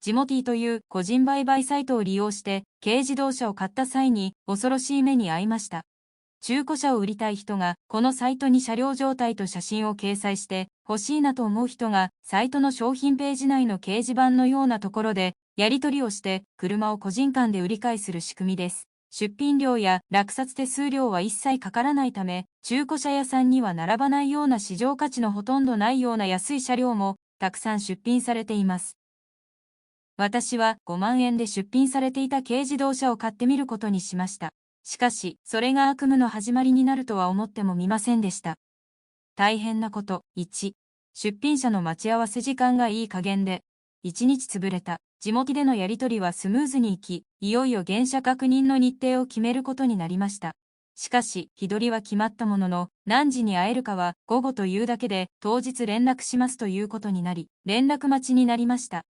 ジモティーという個人売買サイトを利用して軽自動車を買った際に恐ろしい目に遭いました。中古車を売りたい人がこのサイトに車両状態と写真を掲載して欲しいなと思う人がサイトの商品ページ内の掲示板のようなところでやり取りをして車を個人間で売り買いする仕組みです。出品料や落札手数料は一切かからないため、中古車屋さんには並ばないような市場価値のほとんどないような安い車両もたくさん出品されています。私は5万円で出品されていた軽自動車を買ってみることにしました。しかし、それが悪夢の始まりになるとは思ってもみませんでした。大変なこと。1、出品者の待ち合わせ時間がいい加減で、1日潰れた。地元でのやり取りはスムーズにいき、いよいよ原車確認の日程を決めることになりました。しかし、日取りは決まったものの、何時に会えるかは午後というだけで、当日連絡しますということになり、連絡待ちになりました。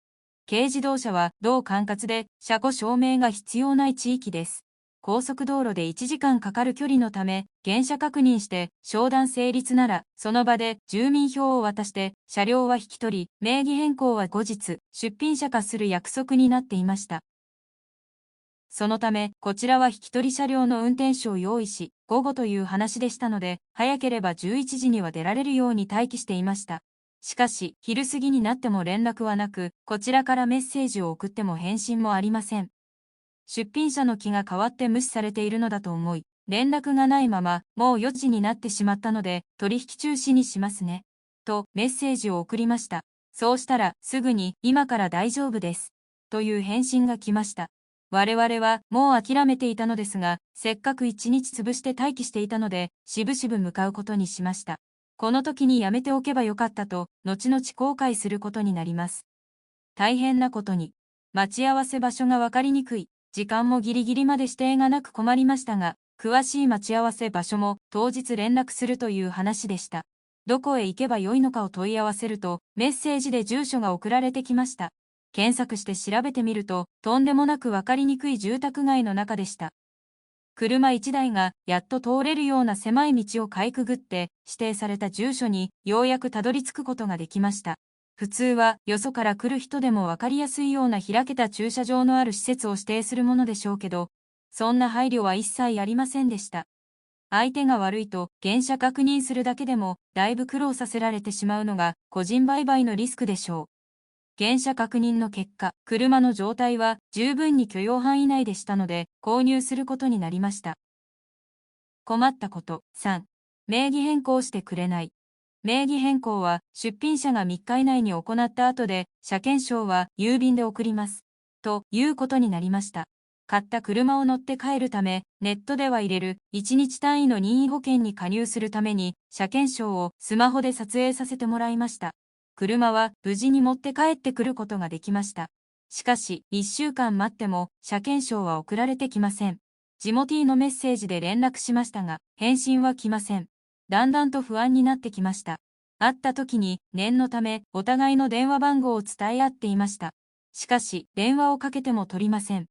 軽自動車は同管轄で車庫証明が必要ない地域です。高速道路で1時間かかる距離のため、原車確認して商談成立なら、その場で住民票を渡して車両は引き取り、名義変更は後日、出品者化する約束になっていました。そのため、こちらは引き取り車両の運転手を用意し、午後という話でしたので、早ければ11時には出られるように待機していました。しかし、昼過ぎになっても連絡はなく、こちらからメッセージを送っても返信もありません。出品者の気が変わって無視されているのだと思い、連絡がないまま、もう4時になってしまったので、取引中止にしますね。と、メッセージを送りました。そうしたら、すぐに、今から大丈夫です。という返信が来ました。我々は、もう諦めていたのですが、せっかく1日潰して待機していたので、しぶしぶ向かうことにしました。この時にやめておけばよかったと、後々後悔することになります。大変なことに、待ち合わせ場所がわかりにくい。時間もギリギリまで指定がなく困りましたが、詳しい待ち合わせ場所も当日連絡するという話でした。どこへ行けばよいのかを問い合わせると、メッセージで住所が送られてきました。検索して調べてみると、とんでもなくわかりにくい住宅街の中でした。車1台がやっと通れるような狭い道をかいくぐって指定された住所にようやくたどり着くことができました。普通はよそから来る人でもわかりやすいような開けた駐車場のある施設を指定するものでしょうけど、そんな配慮は一切ありませんでした。相手が悪いと原車確認するだけでもだいぶ苦労させられてしまうのが個人売買のリスクでしょう。原車確認の結果、車の状態は十分に許容範囲内でしたので購入することになりました。困ったこと。3、名義変更してくれない。名義変更は出品者が3日以内に行った後で車検証は郵便で送ります。ということになりました。買った車を乗って帰るため、ネットでは入れる1日単位の任意保険に加入するために車検証をスマホで撮影させてもらいました。車は無事に持って帰ってくることができました。しかし、1週間待っても車検証は送られてきません。ジモティーのメッセージで連絡しましたが、返信は来ません。だんだんと不安になってきました。会った時に念のためお互いの電話番号を伝え合っていました。しかし電話をかけても取りません。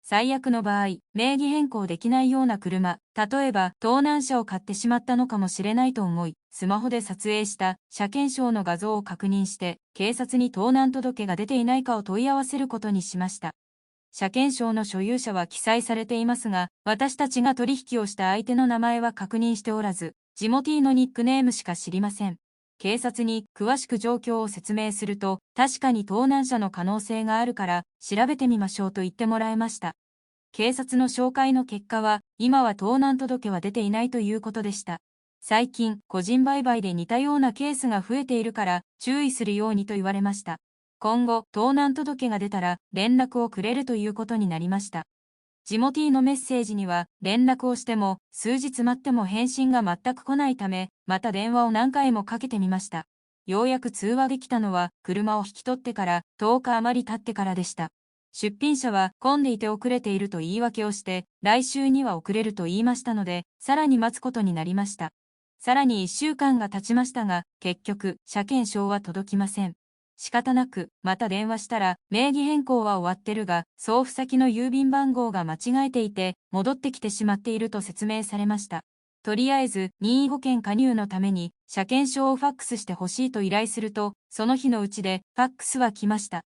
最悪の場合、名義変更できないような車、例えば盗難車を買ってしまったのかもしれないと思い、スマホで撮影した車検証の画像を確認して、警察に盗難届が出ていないかを問い合わせることにしました。車検証の所有者は記載されていますが、私たちが取引をした相手の名前は確認しておらず、ジモティーのニックネームしか知りません。警察に詳しく状況を説明すると、確かに盗難車の可能性があるから調べてみましょうと言ってもらえました。警察の紹介の結果は、今は盗難届は出ていないということでした。最近、個人売買で似たようなケースが増えているから注意するようにと言われました。今後、盗難届が出たら連絡をくれるということになりました。ジモティーのメッセージには連絡をしても数日待っても返信が全く来ないため、また電話を何回もかけてみました。ようやく通話できたのは車を引き取ってから10日余り経ってからでした。出品者は混んでいて遅れていると言い訳をして、来週には遅れると言いましたので、さらに待つことになりました。さらに1週間が経ちましたが、結局、車検証は届きません。仕方なく、また電話したら、名義変更は終わってるが、送付先の郵便番号が間違えていて、戻ってきてしまっていると説明されました。とりあえず、任意保険加入のために、車検証をファックスしてほしいと依頼すると、その日のうちで、ファックスは来ました。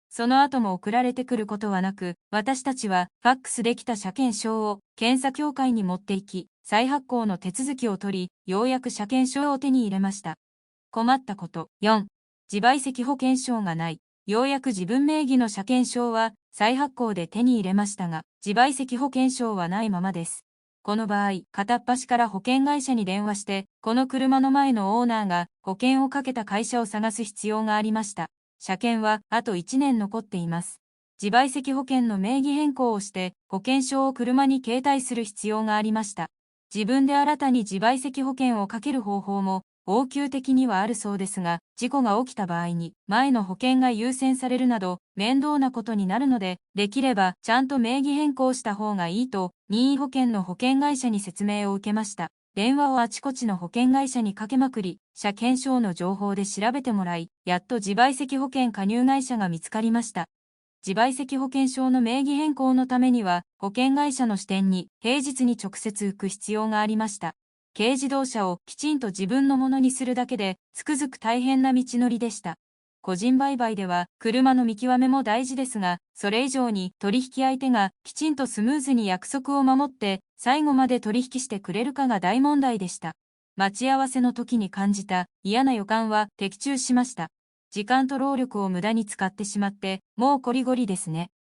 その後も送られてくることはなく、私たちはファックスできた車検証を検査協会に持って行き、再発行の手続きを取り、ようやく車検証を手に入れました。困ったこと。4、自賠責保険証がない。ようやく自分名義の車検証は再発行で手に入れましたが、自賠責保険証はないままです。この場合、片っ端から保険会社に電話して、この車の前のオーナーが保険をかけた会社を探す必要がありました。車検はあと1年残っています。自賠責保険の名義変更をして、保険証を車に携帯する必要がありました。自分で新たに自賠責保険をかける方法も、応急的にはあるそうですが、事故が起きた場合に、前の保険が優先されるなど、面倒なことになるので、できれば、ちゃんと名義変更した方がいいと、任意保険の保険会社に説明を受けました。電話をあちこちの保険会社にかけまくり、車検証の情報で調べてもらい、やっと自賠責保険加入会社が見つかりました。自賠責保険証の名義変更のためには、保険会社の支店に平日に直接行く必要がありました。軽自動車をきちんと自分のものにするだけで、つくづく大変な道のりでした。個人売買では、車の見極めも大事ですが、それ以上に取引相手がきちんとスムーズに約束を守って、最後まで取引してくれるかが大問題でした。待ち合わせの時に感じた嫌な予感は的中しました。時間と労力を無駄に使ってしまって、もうこりごりですね。